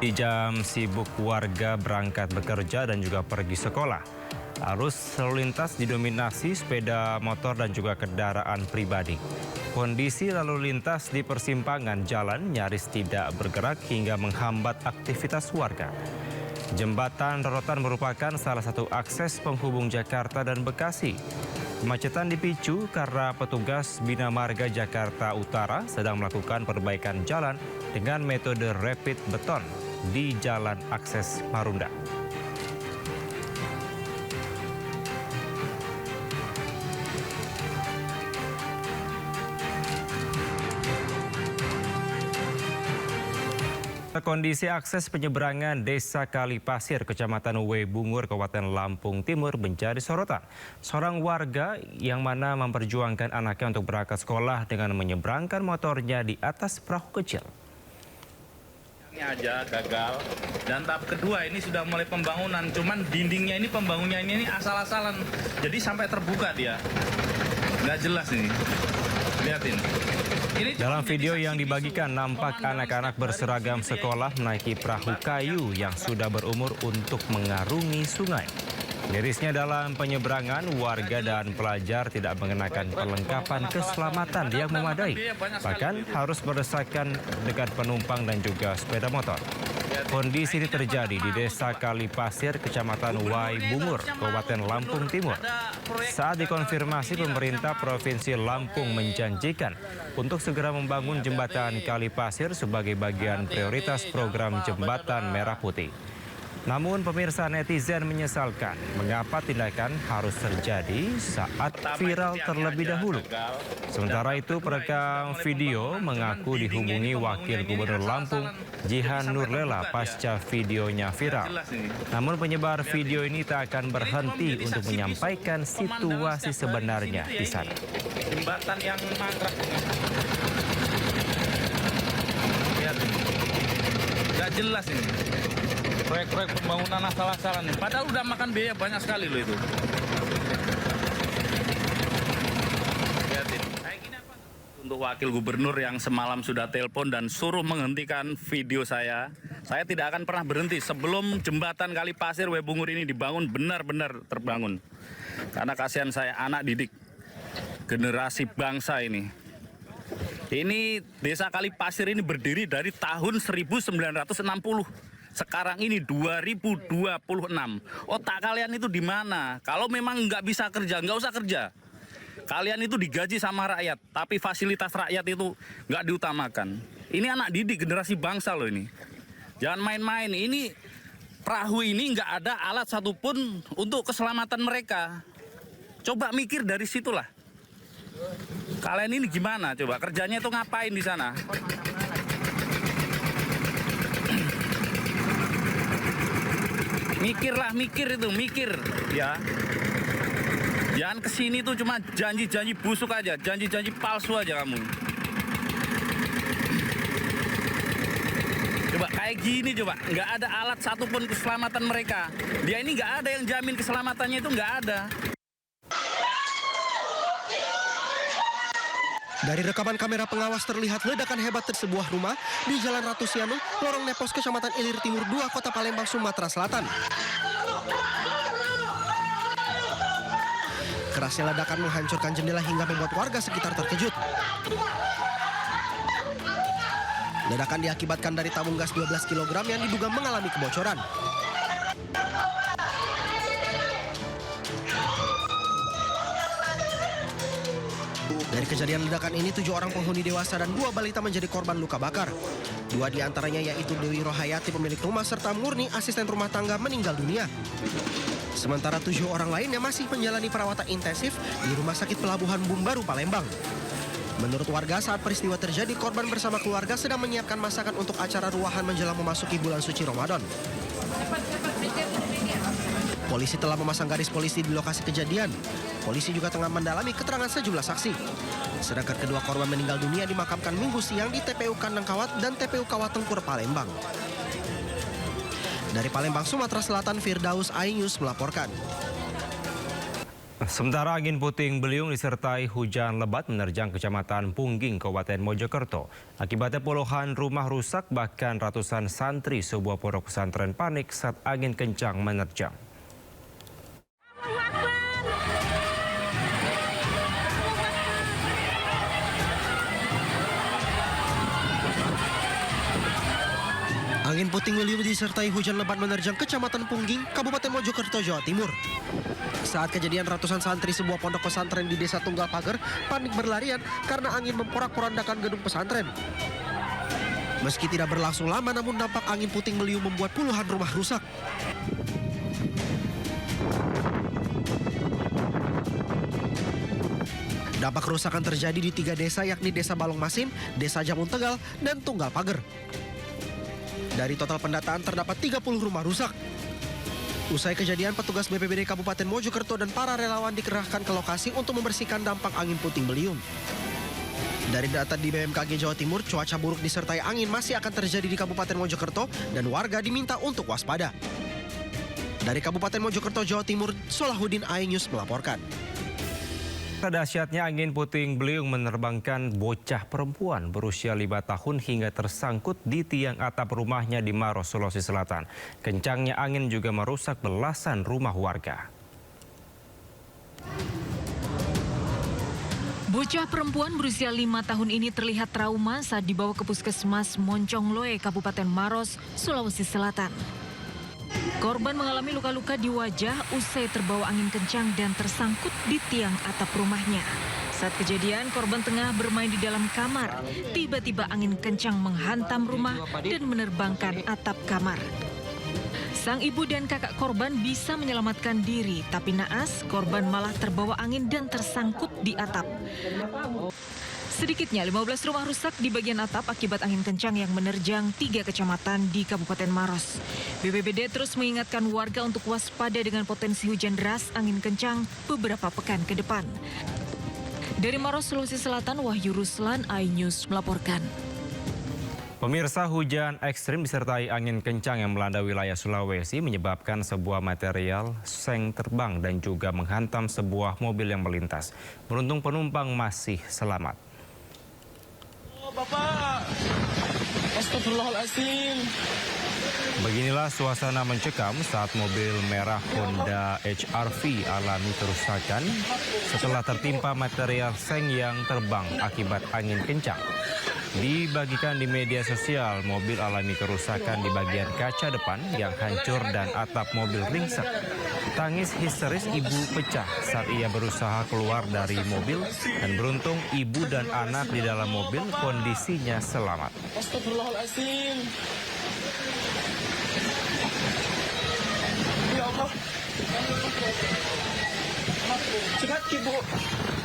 Di jam sibuk warga berangkat bekerja dan juga pergi sekolah. Arus lalu lintas didominasi sepeda motor dan juga kendaraan pribadi. Kondisi lalu lintas di persimpangan jalan nyaris tidak bergerak hingga menghambat aktivitas warga. Jembatan Rorotan merupakan salah satu akses penghubung Jakarta dan Bekasi. Kemacetan dipicu karena petugas Bina Marga Jakarta Utara sedang melakukan perbaikan jalan dengan metode rapid beton di Jalan Akses Marunda. Kondisi akses penyeberangan Desa Kalipasir, Kecamatan Webungur, Kabupaten Lampung Timur menjadi sorotan. Seorang warga yang mana memperjuangkan anaknya untuk berangkat sekolah dengan menyeberangkan motornya di atas perahu kecil. Ini aja gagal, dan tahap kedua ini sudah mulai pembangunan, cuman dindingnya ini pembangunnya ini asal-asalan, jadi sampai terbuka dia, nggak jelas ini, lihatin. Dalam video yang dibagikan, nampak anak-anak berseragam sekolah menaiki perahu kayu yang sudah berumur untuk mengarungi sungai. Mirisnya dalam penyeberangan, warga dan pelajar tidak mengenakan perlengkapan keselamatan yang memadai. Bahkan harus berdesakan dengan penumpang dan juga sepeda motor. Kondisi ini terjadi di Desa Kalipasir, Kecamatan Webungur, Kabupaten Lampung Timur. Saat dikonfirmasi, pemerintah Provinsi Lampung menjanjikan untuk segera membangun jembatan Kalipasir sebagai bagian prioritas program Jembatan Merah Putih. Namun pemirsa, netizen menyesalkan mengapa tindakan harus terjadi saat viral terlebih dahulu. Sementara itu, perekam video mengaku dihubungi Wakil Gubernur Lampung, Jihan Nurlela, pasca videonya viral. Namun penyebar video ini tak akan berhenti untuk menyampaikan situasi sebenarnya di sana. Jembatan yang mangkrak ini. Lihat, nggak jelas ini. Proyek-proyek pembangunan asal-asalan. Padahal udah makan biaya banyak sekali loh itu. Lihatin. Untuk Wakil Gubernur yang semalam sudah telepon dan suruh menghentikan video saya tidak akan pernah berhenti sebelum jembatan Kalipasir Webungur ini dibangun benar-benar terbangun. Karena kasihan saya anak didik generasi bangsa ini. Ini Desa Kalipasir ini berdiri dari tahun 1960. Sekarang ini 2026. Otak kalian itu di mana? Kalau memang nggak bisa kerja, nggak usah kerja. Kalian itu digaji sama rakyat, tapi fasilitas rakyat itu nggak diutamakan. Ini anak didik generasi bangsa loh ini. Jangan main-main. Ini perahu ini nggak ada alat satupun untuk keselamatan mereka. Coba mikir dari situlah. Kalian ini gimana? Coba kerjanya itu ngapain di sana? Mikir ya. Jangan kesini tuh cuma janji-janji busuk aja, janji-janji palsu aja kamu. Coba kayak gini coba, nggak ada alat satupun keselamatan mereka. Dia ini nggak ada yang jamin keselamatannya, itu nggak ada. Dari rekaman kamera pengawas terlihat ledakan hebat di sebuah rumah di Jalan Ratu Sianu, Lorong Nepos, Kecamatan Ilir Timur 2, Kota Palembang, Sumatera Selatan. Kerasnya ledakan menghancurkan jendela hingga membuat warga sekitar terkejut. Ledakan diakibatkan dari tabung gas 12 kg yang diduga mengalami kebocoran. Dari kejadian ledakan ini, 7 orang penghuni dewasa dan 2 balita menjadi korban luka bakar. 2 diantaranya yaitu Dewi Rohayati, pemilik rumah, serta Murni, asisten rumah tangga, meninggal dunia. Sementara 7 orang lainnya masih menjalani perawatan intensif di Rumah Sakit Pelabuhan Bumbaru, Palembang. Menurut warga, saat peristiwa terjadi, korban bersama keluarga sedang menyiapkan masakan untuk acara ruahan menjelang memasuki bulan suci Ramadan. Polisi telah memasang garis polisi di lokasi kejadian. Polisi juga tengah mendalami keterangan sejumlah saksi. Sedangkan kedua korban meninggal dunia dimakamkan Minggu siang di TPU Kandang Kawat dan TPU Kawat Tengkur, Palembang. Dari Palembang, Sumatera Selatan, Firdaus Ainus melaporkan. Sementara angin puting beliung disertai hujan lebat menerjang Kecamatan Pungging, Kabupaten Mojokerto. Akibatnya puluhan rumah rusak, bahkan ratusan santri sebuah pondok pesantren panik saat angin kencang menerjang. Angin puting beliung disertai hujan lebat menerjang Kecamatan Pungging, Kabupaten Mojokerto, Jawa Timur. Saat kejadian, ratusan santri sebuah pondok pesantren di Desa Tunggal Pager panik berlarian karena angin memporak-porandakan gedung pesantren. Meski tidak berlangsung lama, namun dampak angin puting beliung membuat puluhan rumah rusak. Dampak kerusakan terjadi di 3 desa, yakni Desa Balongmasin, Desa Jamun Tegal, dan Tunggal Pager. Dari total pendataan terdapat 30 rumah rusak. Usai kejadian, petugas BPBD Kabupaten Mojokerto dan para relawan dikerahkan ke lokasi untuk membersihkan dampak angin puting beliung. Dari data di BMKG Jawa Timur, cuaca buruk disertai angin masih akan terjadi di Kabupaten Mojokerto dan warga diminta untuk waspada. Dari Kabupaten Mojokerto, Jawa Timur, Solahuddin Ainyus melaporkan. Dahsyatnya angin puting beliung menerbangkan bocah perempuan berusia 5 tahun hingga tersangkut di tiang atap rumahnya di Maros, Sulawesi Selatan. Kencangnya angin juga merusak belasan rumah warga. Bocah perempuan berusia 5 tahun ini terlihat trauma saat dibawa ke Puskesmas Moncongloe, Kabupaten Maros, Sulawesi Selatan. Korban mengalami luka-luka di wajah usai terbawa angin kencang dan tersangkut di tiang atap rumahnya. Saat kejadian, korban tengah bermain di dalam kamar. Tiba-tiba angin kencang menghantam rumah dan menerbangkan atap kamar. Sang ibu dan kakak korban bisa menyelamatkan diri, tapi naas korban malah terbawa angin dan tersangkut di atap. Sedikitnya 15 rumah rusak di bagian atap akibat angin kencang yang menerjang 3 kecamatan di Kabupaten Maros. BPBD terus mengingatkan warga untuk waspada dengan potensi hujan deras angin kencang beberapa pekan ke depan. Dari Maros, Sulawesi Selatan, Wahyu Ruslan, iNews melaporkan. Pemirsa, hujan ekstrim disertai angin kencang yang melanda wilayah Sulawesi menyebabkan sebuah material seng terbang dan juga menghantam sebuah mobil yang melintas. Beruntung penumpang masih selamat. Bapak, astagfirullahaladzim. Beginilah suasana mencekam saat mobil merah Honda HR-V alami kerusakan setelah tertimpa material seng yang terbang akibat angin kencang. Dibagikan di media sosial, mobil alami kerusakan di bagian kaca depan yang hancur dan atap mobil ringsek. Tangis histeris ibu pecah saat ia berusaha keluar dari mobil dan beruntung ibu dan anak di dalam mobil kondisinya selamat. Astagfirullahaladzim. Ya Allah. Cepat, Ibu.